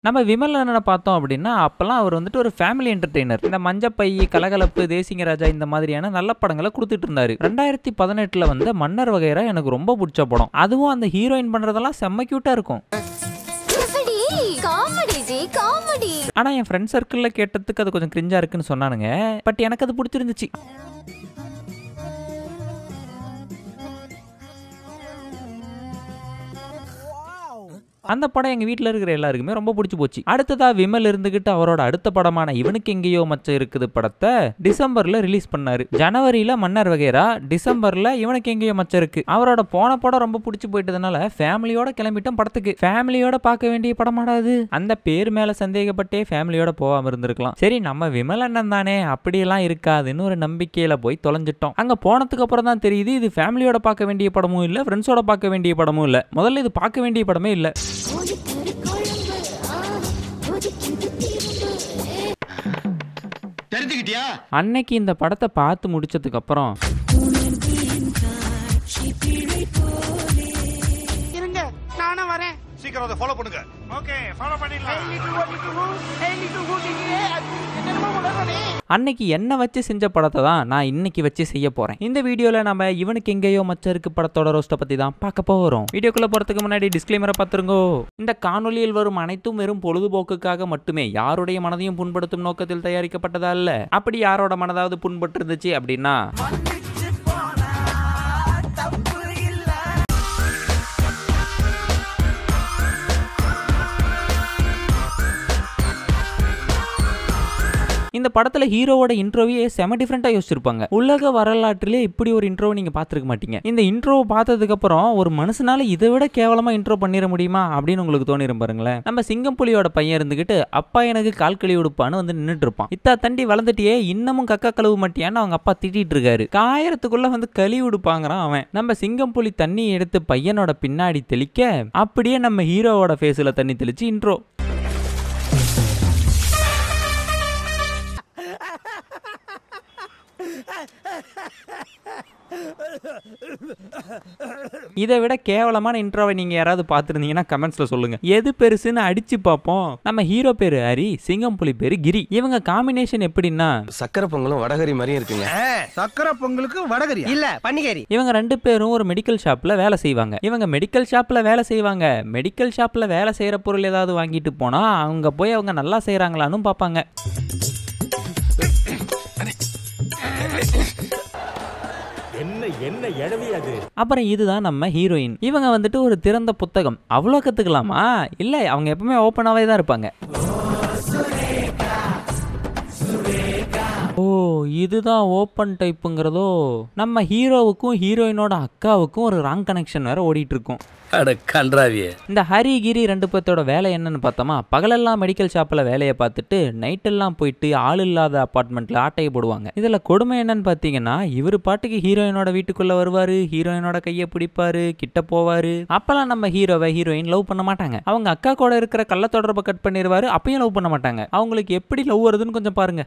நம்ம விமல் அண்ணனை பார்த்தோம் அப்படின்னா அப்பெல்லாம் அவர் வந்துட்டு ஒரு ஃபேமிலி என்டர்டெய்னர். இந்த மஞ்சப்பை, கலகலப்பு, தேசிங்கராஜா இந்த மாதிரியான நல்ல படங்களை கொடுத்துட்டு இருந்தாரு. 2018 வந்த மன்னர் வகைரா எனக்கு ரொம்ப பிடிச்ச படம். அதுவும் அந்த ஹீரோயின் பண்றதெல்லாம் செம்ம கியூட்டா இருக்கும். ஆனா என் ஃப்ரெண்ட் சர்க்கிள்ல கேட்டதுக்கு அது கொஞ்சம் கிரிஞ்சா இருக்குன்னு சொன்னானுங்க. பட் எனக்கு அது பிடிச்சிருந்துச்சு. அந்த படம் எங்க வீட்டில் இருக்கிற எல்லாருக்குமே ரொம்ப பிடிச்சி போச்சு. அடுத்ததா விமல் இருந்துகிட்டு அவரோட அடுத்த படமான இவனுக்கு எங்கேயோ மச்சம் இருக்குது படத்தை டிசம்பர்ல ரிலீஸ் பண்ணாரு. ஜனவரியில மன்னர் வகைரா, டிசம்பர்ல இவனுக்கு எங்கேயோ மச்சம் இருக்கு. அவரோட போன படம் ரொம்ப பிடிச்சி போயிட்டதுனால ஃபேமிலியோட கிளம்பிட்டோம் படத்துக்கு. ஃபேமிலியோட பார்க்க வேண்டிய படமாடாது. அந்த பேர் மேல சந்தேகப்பட்டே ஃபேமிலியோட போகாம இருந்திருக்கலாம். சரி நம்ம விமல் அண்ணன் தானே, அப்படியெல்லாம் இருக்காதுன்னு ஒரு நம்பிக்கையில போய் தொலைஞ்சிட்டோம். அங்க போனதுக்கு அப்புறம் தான் தெரியுது இது ஃபேமிலியோட பார்க்க வேண்டிய படமும் இல்ல, ஃப்ரெண்ட்ஸோட பார்க்க வேண்டிய படமும் இல்ல. முதல்ல இது பார்க்க வேண்டிய படமே இல்ல. அன்னைக்கு இந்த படத்தை பார்த்து முடிச்சதுக்கு அப்புறம் நானும் வரேன். சீக்கிரம் அதை ஃபாலோ பண்ணுங்க. ஓகே, ஃபாலோ பண்ணிடலாம். அன்னைக்கு என்ன வச்சு செஞ்ச படத்தை தான் நான் இன்னைக்கு வச்சு செய்ய போறேன். இந்த வீடியோல நம்ம இவனுக்கு எங்கேயோ மச்சம் இருக்கு படத்தோட ரோஸ்ட்டை பத்தி தான் பார்க்க போறோம். வீடியோக்குள்ள போறதுக்கு முன்னாடி டிஸ்க்ளைமரை பார்த்துருங்கோ. இந்த காணொலியில் வரும் அனைத்தும் வெறும் பொழுதுபோக்குக்காக மட்டுமே, யாருடைய மனதையும் புண்படுத்தும் நோக்கத்தில் தயாரிக்கப்பட்டதா இல்ல. அப்படி யாரோட மனதாவது புண்பட்டு இருந்துச்சு அப்படின்னா இந்த படத்துல ஹீரோவோட இன்ட்ரோவே செம டிஃபரெண்டா யோசிச்சிருப்பாங்க. உலக வரலாற்றிலே இப்படி ஒரு இன்ட்ரோ நீங்க பாத்துருக்க மாட்டீங்க. இந்த இன்ட்ரோவை பார்த்ததுக்கு அப்புறம் ஒரு மனுஷனால இதை விட கேவலமா இன்ட்ரோ பண்ணிட முடியுமா அப்படின்னு உங்களுக்கு தோணிரும் பாருங்களேன். நம்ம சிங்கம்புலியோட பையன் இருந்துகிட்டு அப்பா எனக்கு கால் கழுவி விடுப்பான்னு வந்து நின்றுட்டு இருப்பான். இத்தா தண்டி வளர்ந்துட்டியே இன்னமும் கக்கா கழுவு மாட்டியான்னு அவங்க அப்பா திட்டிட்டு இருக்காரு. காயறதுக்குள்ள வந்து கழுவி விடுப்பாங்கிறான் அவன். நம்ம சிங்கம்புலி தண்ணி எடுத்து பையனோட பின்னாடி தெளிக்க அப்படியே நம்ம ஹீரோவோட ஃபேஸ்ல தண்ணி தெளிச்சு இன்ட்ரோ. இதை விட கேவலமான இன்ட்ரோவை நீங்க யாராவது பார்த்திருந்தீங்கன்னா கமெண்ட்ஸ்ல சொல்லுங்க. எது பெருசுன்னு அடிச்சு பார்ப்போம். நம்ம ஹீரோ பேரு ஹரி, சிங்கம்புலி பேரு கிரி. இவங்க காம்பினேஷன் எப்படின்னா சக்கரை பொங்கலும் வடகரி மாதிரியும் இருக்குங்க. சக்கரை பொங்கலுக்கு வடகரி இல்ல பன்னிகரி. இவங்க ரெண்டு பேரும் ஒரு மெடிக்கல் ஷாப்ல வேலை செய்வாங்க. மெடிக்கல் ஷாப்ல வேலை செய்யற பொருள் ஏதாவது வாங்கிட்டு போனா அவங்க போய் அவங்க நல்லா செய்யறாங்களான்னு பார்ப்பாங்க. அப்புறம் இதுதான் நம்ம ஹீரோயின். இவங்க வந்துட்டு ஒரு திறந்த புத்தகம். அவ்வளோ கத்துக்கலாமா? இல்ல, அவங்க எப்பவுமே ஓப்பனாவே தான் இருப்பாங்க. ஓ, இதுதான் ஓப்பன் டைப்புங்கிறதோ. நம்ம ஹீரோவுக்கும் ஹீரோயினோட அக்காவுக்கும் ஒரு ராங் கனெக்ஷன் வேற ஓடிட்டு இருக்கும். இந்த ஹரி கிரி ரெண்டு பேர்த்தோட வேலை என்னன்னு பார்த்தோமா, பகலெல்லாம் மெடிக்கல் ஷாப்ல வேலையை பார்த்துட்டு நைட்டெல்லாம் போயிட்டு ஆள் இல்லாத அபார்ட்மெண்ட்ல ஆட்டையை போடுவாங்க. இதுல கொடுமை என்னன்னு பாத்தீங்கன்னா, இவரு பாட்டுக்கு ஹீரோயினோட வீட்டுக்குள்ள வருவாரு, ஹீரோயினோட கையை பிடிப்பாரு, கிட்ட போவாரு. அப்பெல்லாம் நம்ம ஹீரோவை ஹீரோயின் லவ் பண்ண மாட்டாங்க. அவங்க அக்கா கூட இருக்கிற கள்ள தொடர்பை கட் பண்ணிடுவாரு, அப்பயும் லவ் பண்ண மாட்டாங்க. அவங்களுக்கு எப்படி லவ் வருதுன்னு கொஞ்சம் பாருங்க.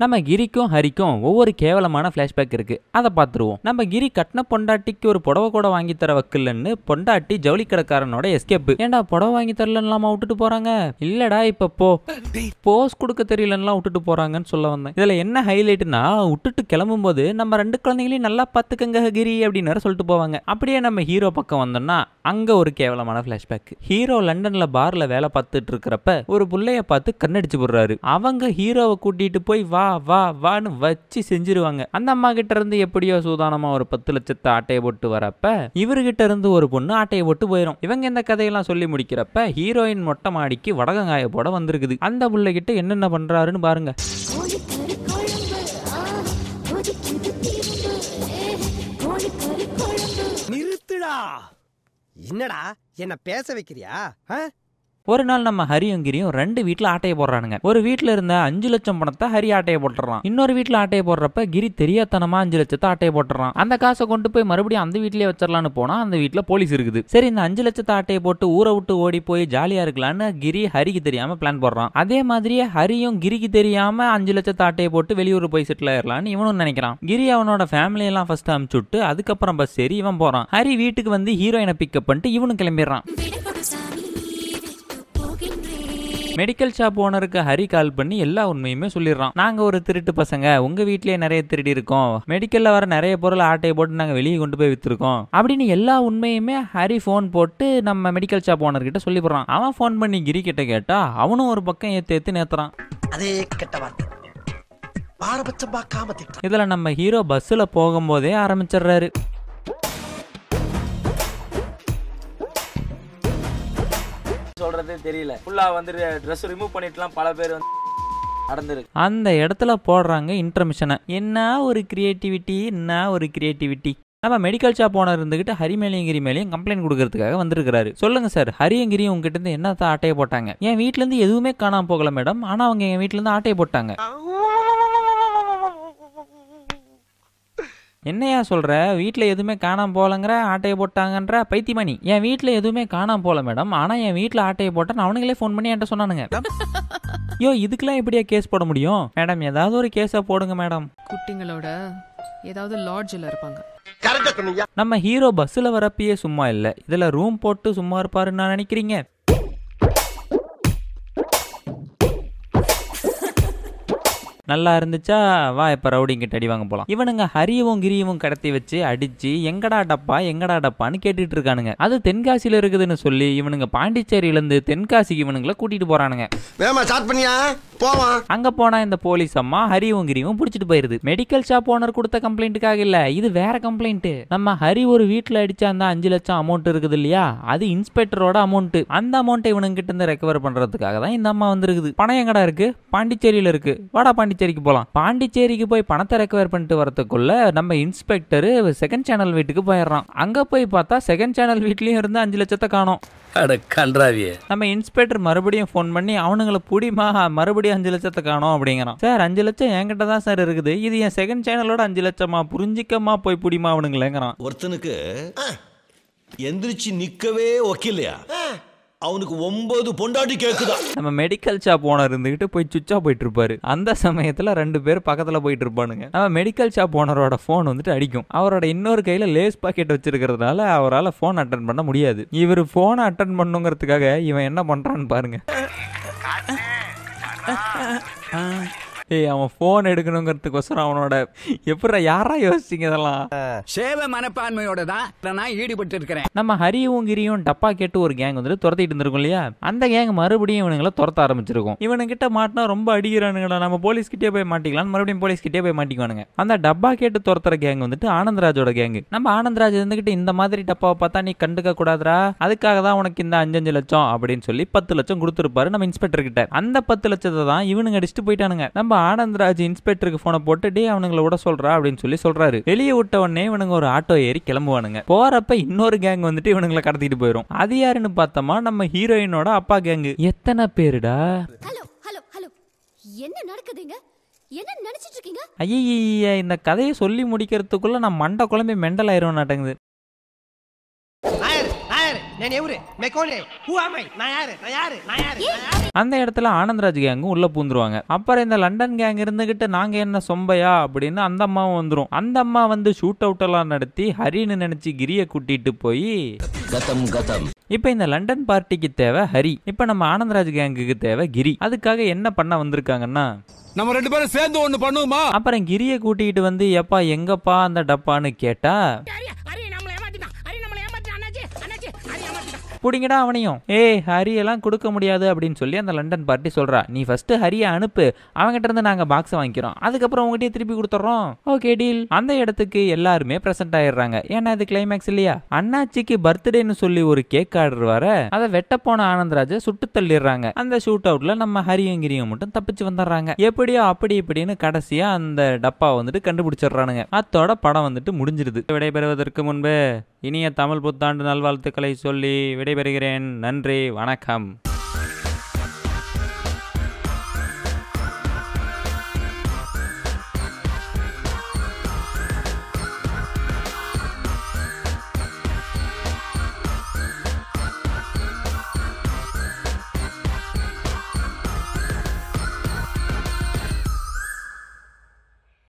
நம்ம கிரிக்கும் ஹரிக்கும் ஒவ்வொரு கேவலமான பிளாஷ்பேக் இருக்கு. அதை பார்த்துருவோம். நம்ம கிரி கட்டின பொண்டாட்டிக்கு ஒரு புடவை கூட வாங்கி தர வக்கலன்னு பொண்டாட்டி ஜவுளி கடைக்காரனோட எஸ்கேப். ஏண்டா புடவை வாங்கி தரலன்னு விட்டுட்டு போறாங்க? இல்லடா இப்ப போஸ் கொடுக்க தெரியலன்னா விட்டுட்டு போறாங்கன்னு சொல்ல வந்தேன். இதுல என்ன ஹைலைட்னா, விட்டுட்டு கிளம்பும் போது நம்ம ரெண்டு குழந்தைகளையும் நல்லா பாத்துக்கங்க கிரி அப்படின்னு சொல்லிட்டு போவாங்க. அப்படியே நம்ம ஹீரோ பக்கம் வந்தோம்னா அங்க ஒரு கேவலமான பிளாஷ்பேக். ஹீரோ லண்டன்ல பார்ல வேலை பார்த்துட்டு இருக்கிறப்ப ஒரு புள்ளைய பார்த்து கண்ணடிச்சு போடுறாரு. அவங்க ஹீரோவை கூட்டிட்டு போய் வா வா வான்னு வச்சு செஞ்சிருவாங்க. அந்த அம்மா கிட்ட இருந்து எப்படியோ சூதானமா ஒரு 10 லட்சத்தை ஆட்டையை போட்டு வரப்ப இவர்கிட்ட இருந்து ஒரு பொண்ணு ஆட்டையை போட்டு போயிடும். இவங்க இந்த கதையெல்லாம் சொல்லி முடிக்கிறப்ப ஹீரோயின் மொட்டை மாடிக்கு வடகங்காய போட வந்திருக்குது. அந்த புள்ளை கிட்ட என்னென்ன பண்றாருன்னு பாருங்க. நிறுத்துடா. என்னடா என்ன பேச வைக்கிறியா? ஒரு நாள் நம்ம ஹரியும் கிரியும் 2 வீட்டுல ஆட்டையை போடுறானுங்க. ஒரு வீட்டுல இருந்த 5 லட்சம் பணத்தை ஹரி ஆட்டையை போட்டுறான். இன்னொரு வீட்டுல ஆட்டையை போடுறப்ப கிரி தெரியாதனமா 5 லட்சத்தை ஆட்டையை போட்டுறான். அந்த காசை கொண்டு போய் மறுபடியும் அந்த வீட்லயே வச்சிடலான்னு போனா அந்த வீட்டுல போலீஸ் இருக்குது. சரி, இந்த 5 லட்சத்தை ஆட்டையை போட்டு ஊரை விட்டு ஓடி போய் ஜாலியா இருக்கலான்னு கிரி ஹரிக்கு தெரியாம பிளான் போடுறான். அதே மாதிரியே ஹரியும் கிரிக்கு தெரியாம 5 லட்சத்தை ஆட்டையை போட்டு வெளியூர் போய் செட்டில் ஆயிரலான்னு இவனும் நினைக்கிறான். கிரி அவனோட ஃபேமிலி எல்லாம் ஃபர்ஸ்ட் அனுப்பிச்சுட்டு அதுக்கப்புறம் பஸ் ஏறி இவன் போறான். ஹரி வீட்டுக்கு வந்து ஹீரோயினை பிக்கப் பண்ணிட்டு இவனும் கிளம்பிடுறான். மெடிக்கல் ஷாப் ஓனருக்கு ஹரி கால் பண்ணி எல்லா உண்மையுமே சொல்லிடுறான். நாங்க ஒரு திருட்டு பசங்க, உங்க வீட்லயே நிறைய திருடி இருக்கோம், மெடிக்கல்ல வர நிறைய பொருள் ஆட்டையை போட்டு நாங்க வெளியே கொண்டு போய் வித்துருக்கோம் அப்படின்னு எல்லா உண்மையுமே ஹரி போன் போட்டு நம்ம மெடிக்கல் ஷாப் ஓனர் கிட்ட சொல்லி போடுறான். அவன் போன் பண்ணி கிரி கிட்ட கேட்டா அவனும் ஒரு பக்கம் ஏத்து நேத்துறான். அதே கெட்ட வார்த்தை பாரபட்சம் பார்க்காம திட்டுறான். இதுல நம்ம ஹீரோ பஸ்ல போகும்போதே ஆரம்பிச்சிடுறாரு. சொல்றதே தெரியல. ஃபுல்லா வந்து Dress ரிமூவ் பண்ணிட்டுலாம் பல பேர் வந்து நடந்துருக்கு. அந்த இடத்துல போடுறாங்க இன்டர்மிஷனை. என்ன ஒரு கிரியேட்டிவிட்டி. நம்ம மெடிக்கல் ஷாப் ஓனர் இருந்துகிட்டு ஹரி மேலேயும் கிரி மேலேயும் கம்ப்ளைண்ட் கொடுக்கறதுக்காக வந்திருக்காரு. சொல்லுங்க சார், ஹரியும் கிரியும் உங்ககிட்ட இருந்து என்னத்தான் ஆட்டையை போட்டாங்க? என் வீட்டுல இருந்து எதுவுமே காணாம போகல மேடம், ஆனா அவங்க என் வீட்டுல இருந்து ஆட்டையை போட்டாங்க. என்னையா சொல்ற? வீட்டுல எதுவுமே காணாம போலங்கிற, ஆட்டையை போட்டாங்கன்ற பைத்தியமணி. என் வீட்டுல எதுவுமே காணாம போல மேடம், ஆனா என் வீட்டுல ஆட்டையை போட்டேன் அவனுங்களே போன் பண்ணி என்கிட்ட சொன்னானுங்க. யோ, இதுக்கெல்லாம் எப்படியா கேஸ் போட முடியும்? மேடம், ஏதாவது ஒரு கேஸா போடுங்க மேடம். குட்டிங்களோட ஏதாவது லாட்ஜ்ல இருப்பாங்க. நம்ம ஹீரோ பஸ்ல வரப்பயே சும்மா இல்ல, இதுல ரூம் போட்டு சும்மா இருப்பாருன்னு நான் நினைக்கிறீங்க? நல்லா இருந்துச்சா? வா இப்ப ரவுடிங்கிட்ட அடி வாங்க போலாம். இவனுங்க ஹரியவும் கிரியவும் கடத்தி வச்சு அடிச்சு எங்கடா டப்பான்னு கேட்டுட்டு இருக்கானுங்க. அது தென்காசியில இருக்குதுன்னு சொல்லி இவனுங்க பாண்டிச்சேரியில இருந்து தென்காசிக்கு இவனுங்களை கூட்டிட்டு போறானுங்க. அங்க போனா இந்த போலீஸ் அம்மா ஹரியும் கிரியும் புடிச்சிட்டு போயிருது. மெடிக்கல் ஷாப் ஓனர் கொடுத்த கம்ப்ளைண்ட்டுக்காக இல்ல, இது வேற கம்ப்ளைண்ட். நம்ம ஹரி ஒரு வீட்டுல அடிச்ச அந்த 5 லட்சம் அமௌண்ட் இருக்குது இல்லையா, அது இன்ஸ்பெக்டரோட அமௌண்ட். அந்த அமௌண்ட்டை இவனுங்க கிட்ட இருந்து ரெக்கவர் பண்றதுக்காக தான் இந்த அம்மா வந்திருக்குது. பணம் எங்கடா இருக்கு? பாண்டிச்சேரியில இருக்கு. வாடா பாண்டிச்சேரிக்கு போலாம். பாண்டிச்சேரிக்கு போய் பணத்தை ரெக்கவர் பண்ணிட்டு வரதுக்குள்ள நம்ம இன்ஸ்பெக்டர் செகண்ட் சேனல் வீட்டுக்கு போயிடுறான். அங்க போய் பார்த்தா செகண்ட் சேனல் வீட்லயும் இருந்து 5 லட்சத்தை காணோம். நம்ம இன்ஸ்பெக்டர் மறுபடியும் போன் பண்ணி அவனுங்களை புடிமா, மறுபடியும் 5 லட்சத்தை காணோம் அப்படிங்கிறான். சார், 5 லட்சம் என்கிட்ட தான் சார் இருக்குது, இது என் செகண்ட் சேனலோட 5 லட்சமா, புரிஞ்சிக்கமா போய் புடிமா அவனுங்களேங்கிறான். ஒருத்தனுக்கு எந்திரிச்சு நிக்கவே ஒக்கில்லையா, அவனுக்கு 9 பொண்டாட்டி கேக்குதா. நம்ம மெடிக்கல் ஷாப் ஓனர் இருந்துகிட்டு போய் சுவிட்ச் ஆஃப் போயிட்டு இருப்பாரு. அந்த சமயத்துல 2 பேர் பக்கத்துல போயிட்டு இருப்பானுங்க. நம்ம மெடிக்கல் ஷாப் ஓனரோட போன் வந்துட்டு அடிக்கும். அவரோட இன்னொரு கையில லேஸ் பாக்கெட் வச்சிருக்கிறதுனால அவரால் போன் அட்டன் பண்ண முடியாது. இவர் போனை அட்டன் பண்ணுங்கிறதுக்காக இவன் என்ன பண்றான்னு பாருங்க. அவன் போன் எடுக்கணுங்கிறதுக்கோசரம் அவனோட எப்படி யாரா யோசிச்சிங்க இதெல்லாம்? சேவை மனப்பான்மையோட தான் ஈடுபட்டு இருக்கிறேன். நம்ம ஹரியும் கிரியும் டப்பா கேட்டு ஒரு கேங் வந்துட்டு துரத்திட்டு இருந்திருக்கும் இல்லையா, அந்த கேங் மறுபடியும் இவனுங்களை துரத்த ஆரம்பிச்சிருக்கும். இவனுங்கிட்ட மாட்டினா ரொம்ப அடிக்கிறானுங்களா, நம்ம போலீஸ் கிட்டே போய் மாட்டிக்கலாம், மறுபடியும் போலீஸ் கிட்டே போய் மாட்டிக்குவானுங்க. அந்த டப்பா கேட்டு துரத்துற கேங் வந்துட்டு ஆனந்த்ராஜோட கேங். நம்ம ஆனந்த்ராஜ் இருந்துகிட்டு இந்த மாதிரி டப்பாவை பார்த்தா நீ கண்டுக்க கூடாதுரா, அதுக்காக தான் உனக்கு இந்த 5 லட்சம் அப்படின்னு சொல்லி 10 லட்சம் கொடுத்துருப்பாரு நம்ம இன்ஸ்பெக்டர் கிட்ட. அந்த 10 லட்சத்தை தான் இவனுங்க அடிச்சுட்டு போயிட்டானுங்க. நம்ம ஆனந்த்ராஜ் இன்ஸ்பெக்டருக்கு போனை போட்டு டே அவனுங்களை விட சொல்றா அப்படின்னு சொல்லி சொல்றாரு. வெளியே விட்ட உடனே இவனுங்க ஒரு ஆட்டோ ஏறி கிளம்புவானுங்க. போறப்ப இன்னொரு கேங் வந்துட்டு இவனுங்களை கடத்திட்டு போயிடும். அது யாருன்னு பார்த்தோமா, நம்ம ஹீரோயினோட அப்பா கேங். எத்தனை பேருடா? ஹலோ ஹலோ ஹலோ, என்ன நடக்குதுங்க? என்ன நினைச்சிட்டு இருக்கீங்க? ஐய, இந்த கதையை சொல்லி முடிக்கிறதுக்குள்ள நான் மண்டை குழம்பி மெண்டல் ஆயிரும் நாட்டங்குது. அந்த இடத்துல ஆனந்த்ராஜ் கேங்கும் உள்ள பூந்துருவாங்க. அப்புறம் இந்த லண்டன் கேங் இருந்துகிட்டு நாங்க என்ன சொம்பையா அப்படின்னு அந்த அம்மாவும் வந்துரும். அந்த அம்மா வந்து ஷூட் அவுட் எல்லாம் நடத்தி ஹரின்னு நினைச்சு கிரிய கூட்டிட்டு போய் இப்ப இந்த லண்டன் பார்ட்டிக்கு தேவை ஹரி, இப்ப நம்ம ஆனந்த்ராஜ் கேங்குக்கு தேவை கிரி. அதுக்காக என்ன பண்ண வந்திருக்காங்கன்னா, நம்ம 2 பேரும் சேர்ந்து ஒண்ணு பண்ணுவோமா? அப்புறம் கிரிய கூட்டிட்டு வந்து எப்பா எங்கப்பா அந்த டப்பான்னு கேட்டா, புடிங்கடா அவனையும். ஹரி எல்லாம் கொடுக்க முடியாது அப்படின்னு சொல்லி அந்த லண்டன் பார்ட்டி சொல்றா. நீ ஃபர்ஸ்ட் ஹரியை அனுப்பு, அவங்ககிட்ட இருந்து நாங்க பாக்ஸ் வாங்கிக்கிறோம், அதுக்கப்புறம் உங்ககிட்டயே திருப்பி கொடுத்துறோம். Okay deal. அந்த இடத்துக்கு எல்லாருமே பிரசன்ட் ஆயிடுறாங்க. ஏன்னா இது கிளைமேக்ஸ் இல்லையா. அண்ணாச்சிக்கு பர்த்டேன்னு சொல்லி ஒரு கேக் ஆர்டர் வர அதை வெட்ட போன ஆனந்த்ராஜை சுட்டு தள்ளிடுறாங்க. அந்த ஷூட் அவுட்ல நம்ம ஹரியும் கிரியும் மட்டும் தப்பிச்சு வந்துடுறாங்க. எப்படியோ அப்படி இப்படின்னு கடைசியா அந்த டப்பா வந்துட்டு கண்டுபிடிச்சிடுறானுங்க. அத்தோட படம் வந்துட்டு முடிஞ்சிருது. விடைபெறுவதற்கு முன்பு இனிய தமிழ் புத்தாண்டு நல்வாழ்த்துக்களை சொல்லி விடைபெறுகிறேன். நன்றி, வணக்கம்.